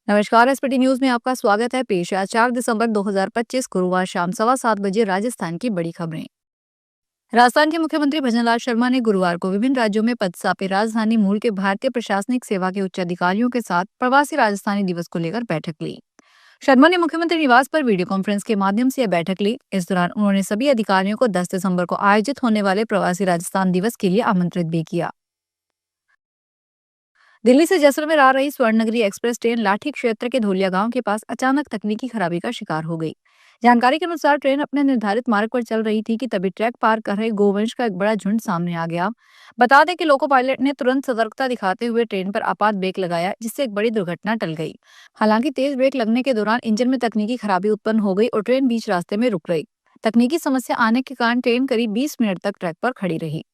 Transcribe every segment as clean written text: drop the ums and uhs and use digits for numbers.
नमस्कार। SPT news में आपका स्वागत है। पेश है 4 दिसंबर 2025 गुरुवार शाम 7:15 बजे राजस्थान की बड़ी खबरें। राजस्थान के मुख्यमंत्री भजनलाल शर्मा ने गुरुवार को विभिन्न राज्यों में पदस्थापित राजधानी मूल के भारतीय प्रशासनिक सेवा के उच्च अधिकारियों के साथ प्रवासी राजस्थानी दिवस को लेकर बैठक ली। शर्मा ने मुख्यमंत्री निवास पर वीडियो कॉन्फ्रेंस के माध्यम से यह बैठक ली। इस दौरान उन्होंने सभी अधिकारियों को 10 दिसंबर को आयोजित होने वाले प्रवासी राजस्थान दिवस के लिए आमंत्रित भी किया। दिल्ली से जैसलमेर आ रही स्वर्णनगरी एक्सप्रेस ट्रेन लाठी क्षेत्र के धोलिया गांव के पास अचानक तकनीकी खराबी का शिकार हो गई। जानकारी के अनुसार ट्रेन अपने निर्धारित मार्ग पर चल रही थी कि तभी ट्रैक पार कर रहे गोवंश का एक बड़ा झुंड सामने आ गया। बता दें कि लोको पायलट ने तुरंत सतर्कता दिखाते हुए ट्रेन पर आपात ब्रेक लगाया, जिससे एक बड़ी दुर्घटना टल गई। हालांकि तेज ब्रेक लगने के दौरान इंजन में तकनीकी खराबी उत्पन्न हो गई और ट्रेन बीच रास्ते में रुक गई। तकनीकी समस्या आने के कारण ट्रेन करीब 20 मिनट तक ट्रैक पर खड़ी रही।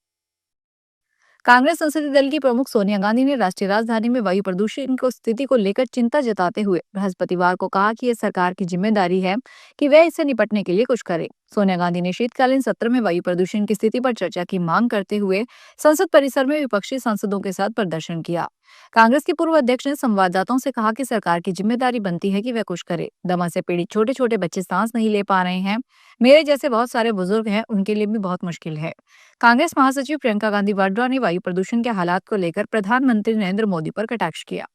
कांग्रेस संसदीय दल की प्रमुख सोनिया गांधी ने राष्ट्रीय राजधानी में वायु प्रदूषण को स्थिति को लेकर चिंता जताते हुए बृहस्पतिवार को कहा कि यह सरकार की जिम्मेदारी है कि वह इससे निपटने के लिए कुछ करे। सोनिया गांधी ने शीतकालीन सत्र में वायु प्रदूषण की स्थिति पर चर्चा की मांग करते हुए संसद परिसर में विपक्षी सांसदों के साथ प्रदर्शन किया। कांग्रेस के पूर्व अध्यक्ष ने संवाददाताओं से कहा कि सरकार की जिम्मेदारी बनती है कि वह कुछ करे। दमा से पीड़ित छोटे छोटे बच्चे सांस नहीं ले पा रहे हैं। मेरे जैसे बहुत सारे बुजुर्ग हैं, उनके लिए भी बहुत मुश्किल है। कांग्रेस महासचिव प्रियंका गांधी वाड्रा ने वायु प्रदूषण के हालात को लेकर प्रधानमंत्री नरेंद्र मोदी पर कटाक्ष किया।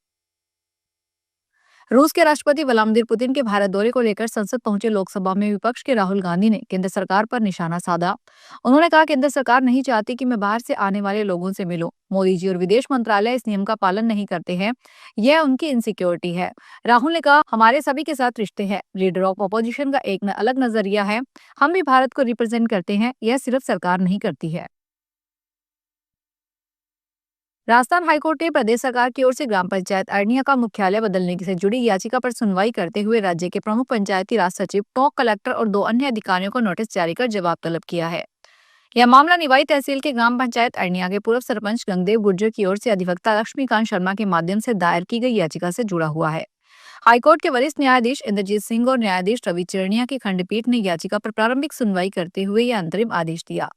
रूस के राष्ट्रपति व्लादिमीर पुतिन के भारत दौरे को लेकर संसद पहुंचे लोकसभा में विपक्ष के राहुल गांधी ने केंद्र सरकार पर निशाना साधा। उन्होंने कहा, केंद्र सरकार नहीं चाहती कि मैं बाहर से आने वाले लोगों से मिलूं। मोदी जी और विदेश मंत्रालय इस नियम का पालन नहीं करते हैं। यह उनकी इनसिक्योरिटी है। राहुल ने कहा, हमारे सभी के साथ रिश्ते हैं। लीडर ऑफ अपोजिशन का एक अलग नजरिया है। हम भी भारत को रिप्रेजेंट करते हैं। यह सिर्फ सरकार नहीं करती है। राजस्थान हाईकोर्ट ने प्रदेश सरकार की ओर से ग्राम पंचायत अरनिया का मुख्यालय बदलने से जुड़ी याचिका पर सुनवाई करते हुए राज्य के प्रमुख पंचायती राज सचिव, टोंक कलेक्टर और 2 अन्य अधिकारियों को नोटिस जारी कर जवाब तलब किया है। यह मामला निवाई तहसील के ग्राम पंचायत अरनिया के पूर्व सरपंच गंगदेव गुर्जर की ओर से अधिवक्ता लक्ष्मीकांत शर्मा के माध्यम से दायर की गई याचिका से जुड़ा हुआ है। हाईकोर्ट के वरिष्ठ न्यायाधीश इंद्रजीत सिंह और न्यायाधीश रवि चरणिया की खंडपीठ ने याचिका पर प्रारंभिक सुनवाई करते हुए यह अंतरिम आदेश दिया।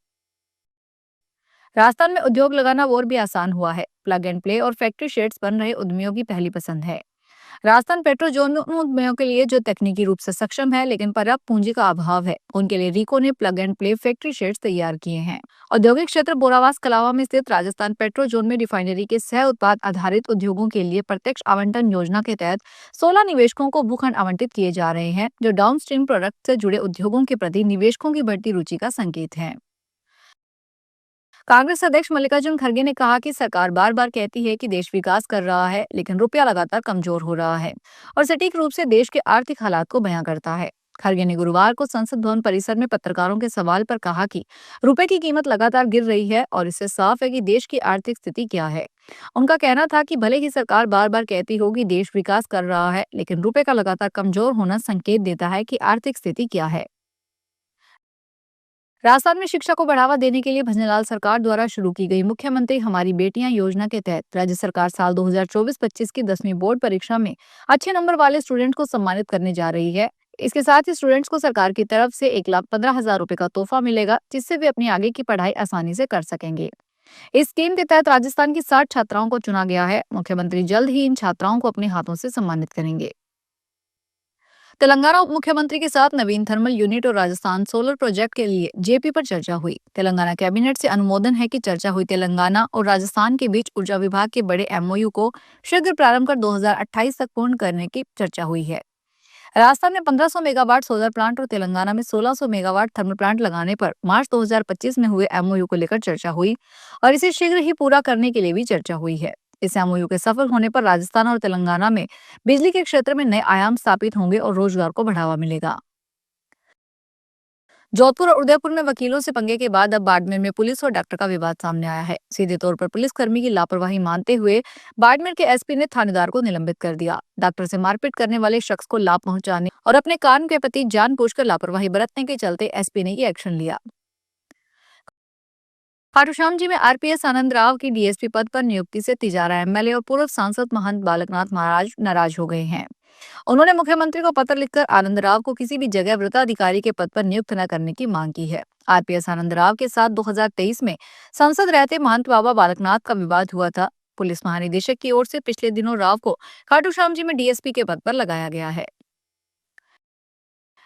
राजस्थान में उद्योग लगाना और भी आसान हुआ है। प्लग एंड प्ले और फैक्ट्री शेड्स बन रहे उद्यमियों की पहली पसंद है। राजस्थान पेट्रो जोन में उन उद्यमियों के लिए जो तकनीकी रूप से सक्षम है लेकिन पर्याप्त पूंजी का अभाव है, उनके लिए रीको ने plug and play factory shades तैयार किए हैं। औद्योगिक क्षेत्र बोरावास कलावा में स्थित राजस्थान पेट्रो जोन में रिफाइनरी के सह उत्पाद आधारित उद्योगों के लिए प्रत्यक्ष आवंटन योजना के तहत 16 निवेशकों को भूखंड आवंटित किए जा रहे हैं, जो डाउनस्ट्रीम प्रोडक्ट से जुड़े उद्योगों के प्रति निवेशकों की बढ़ती रुचि का संकेत है। कांग्रेस अध्यक्ष मल्लिकार्जुन खड़गे ने कहा कि सरकार बार बार कहती है कि देश विकास कर रहा है, लेकिन रुपया लगातार कमजोर हो रहा है और सटीक रूप से देश के आर्थिक हालात को बयां करता है। खड़गे ने गुरुवार को संसद भवन परिसर में पत्रकारों के सवाल पर कहा कि रुपए की कीमत लगातार गिर रही है और इससे साफ है कि देश की आर्थिक स्थिति क्या है। उनका कहना था कि भले ही सरकार बार बार कहती हो कि देश विकास कर रहा है, लेकिन रुपए का लगातार कमजोर होना संकेत देता है कि आर्थिक स्थिति क्या है। राजस्थान में शिक्षा को बढ़ावा देने के लिए भजनलाल सरकार द्वारा शुरू की गई मुख्यमंत्री हमारी बेटियां योजना के तहत राज्य सरकार साल 2024-25 की 10वीं बोर्ड परीक्षा में अच्छे नंबर वाले स्टूडेंट को सम्मानित करने जा रही है। इसके साथ ही स्टूडेंट्स को सरकार की तरफ से 1,15,000 रुपए का तोहफा मिलेगा, जिससे वे अपनी आगे की पढ़ाई आसानी से कर सकेंगे। इस स्कीम के तहत राजस्थान की 60 छात्राओं को चुना गया है। मुख्यमंत्री जल्द ही इन छात्राओं को अपने हाथों से सम्मानित करेंगे। तेलंगाना उप मुख्यमंत्री के साथ नवीन थर्मल यूनिट और राजस्थान सोलर प्रोजेक्ट के लिए जेपी पर चर्चा हुई। तेलंगाना कैबिनेट से अनुमोदन है कि चर्चा हुई। तेलंगाना और राजस्थान के बीच ऊर्जा विभाग के बड़े एमओयू को शीघ्र प्रारंभ कर 2028 तक पूर्ण करने की चर्चा हुई है। राजस्थान में 1500 मेगावाट सोलर प्लांट और तेलंगाना में 1600 मेगावाट थर्मल प्लांट लगाने पर मार्च 2025 में हुए एमओयू को लेकर चर्चा हुई और इसे शीघ्र ही पूरा करने के लिए भी चर्चा हुई है। इस एमओयू के सफल होने पर राजस्थान और तेलंगाना में बिजली के क्षेत्र में नए आयाम स्थापित होंगे और रोजगार को बढ़ावा मिलेगा। जोधपुर और उदयपुर में वकीलों से पंगे के बाद अब बाड़मेर में पुलिस और डॉक्टर का विवाद सामने आया है। सीधे तौर पर पुलिसकर्मी की लापरवाही मानते हुए बाड़मेर के एसपी ने थानेदार को निलंबित कर दिया। डॉक्टर से मारपीट करने वाले शख्स को लाभ पहुंचाने और अपने काम के प्रति जानबूझकर लापरवाही बरतने के चलते एसपी ने ये एक्शन लिया। खाटूश्यामजी में आरपीएस आनंद राव की डीएसपी पद पर नियुक्ति से तिजारा एमएलए और पूर्व सांसद महंत बालकनाथ महाराज नाराज हो गए हैं। उन्होंने मुख्यमंत्री को पत्र लिखकर आनंद राव को किसी भी जगह वृत्ताधिकारी के पद पर नियुक्त न करने की मांग की है। आरपीएस आनंद राव के साथ 2023 में सांसद रहते महंत बाबा बालकनाथ का विवाद हुआ था। पुलिस महानिदेशक की ओर से पिछले दिनों राव को खाटू श्याम जी में डीएसपी के पद पर लगाया गया है।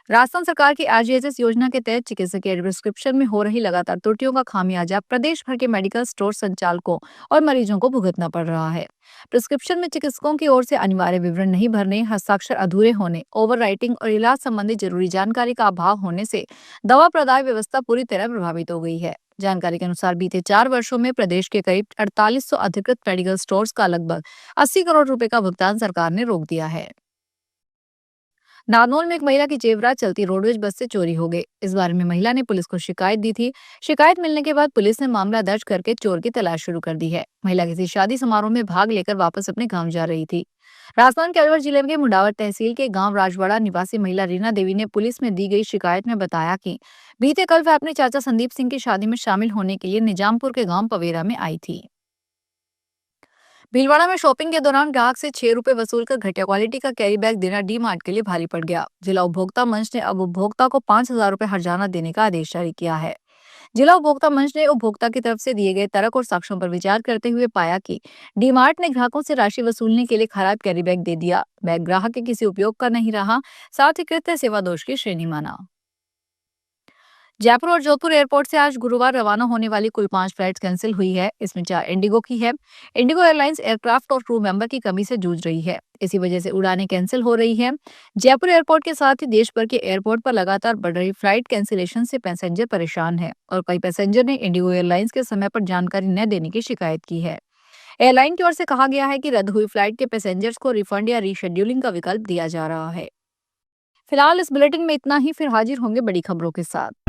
राजस्थान सरकार की आरजीएचएस योजना के तहत चिकित्सकीय प्रिस्क्रिप्शन में हो रही लगातार त्रुटियों का खामियाजा प्रदेश भर के मेडिकल स्टोर संचालकों और मरीजों को भुगतना पड़ रहा है। प्रिस्क्रिप्शन में चिकित्सकों की ओर से अनिवार्य विवरण नहीं भरने, हस्ताक्षर अधूरे होने, ओवर राइटिंग और इलाज संबंधी जरूरी जानकारी का अभाव होने से दवा प्रदाय व्यवस्था पूरी तरह प्रभावित हो गई है। जानकारी के अनुसार बीते 4 वर्षों में प्रदेश के करीब 4800 अधिकृत मेडिकल स्टोर्स का लगभग 80 करोड़ रुपए का भुगतान सरकार ने रोक दिया है। नारनौल में एक महिला की जेवरात चलती रोडवेज बस से चोरी हो गई। इस बारे में महिला ने पुलिस को शिकायत दी थी। शिकायत मिलने के बाद पुलिस ने मामला दर्ज करके चोर की तलाश शुरू कर दी है। महिला किसी शादी समारोह में भाग लेकर वापस अपने गांव जा रही थी। राजस्थान के अलवर जिले के मुंडावर तहसील के गांव राजवाड़ा निवासी महिला रीना देवी ने पुलिस में दी गई शिकायत में बताया कि बीते कल वह अपने चाचा संदीप सिंह की शादी में शामिल होने के लिए निजामपुर के गांव पवेरा में आई थी। भीलवाड़ा में शॉपिंग के दौरान ग्राहक से 6 रुपए वसूलकर घटिया क्वालिटी का कैरी बैग देना डी मार्ट के लिए भारी पड़ गया। जिला उपभोक्ता मंच ने अब उपभोक्ता को 5,000 रुपए हर्जाना देने का आदेश जारी किया है। जिला उपभोक्ता मंच ने उपभोक्ता की तरफ से दिए गए तर्क और साक्ष्यों पर विचार करते हुए पाया कि डी मार्ट ने ग्राहकों से राशि वसूलने के लिए खराब कैरी बैग दे दिया। बैग ग्राहक के किसी उपयोग का नहीं रहा, साथ ही कृत्य सेवा दोष की श्रेणी माना। जयपुर और जोधपुर एयरपोर्ट से आज गुरुवार रवाना होने वाली कुल 5 फ्लाइट्स कैंसिल हुई है। इसमें 4 इंडिगो की है। इंडिगो एयरलाइंस एयरक्राफ्ट और क्रू मेंबर की कमी से जूझ रही है। इसी वजह से उड़ानें कैंसिल हो रही है। जयपुर एयरपोर्ट के साथ ही देश भर के एयरपोर्ट पर लगातार बढ़ रही फ्लाइट कैंसिलेशन से पैसेंजर परेशान है और कई पैसेंजर ने इंडिगो एयरलाइंस के समय पर जानकारी न देने की शिकायत की है। एयरलाइन की ओर से कहा गया है कि रद्द हुई फ्लाइट के पैसेंजर्स को रिफंड या रीशेड्यूलिंग का विकल्प दिया जा रहा है। फिलहाल इस बुलेटिन में इतना ही, फिर हाजिर होंगे बड़ी खबरों के साथ।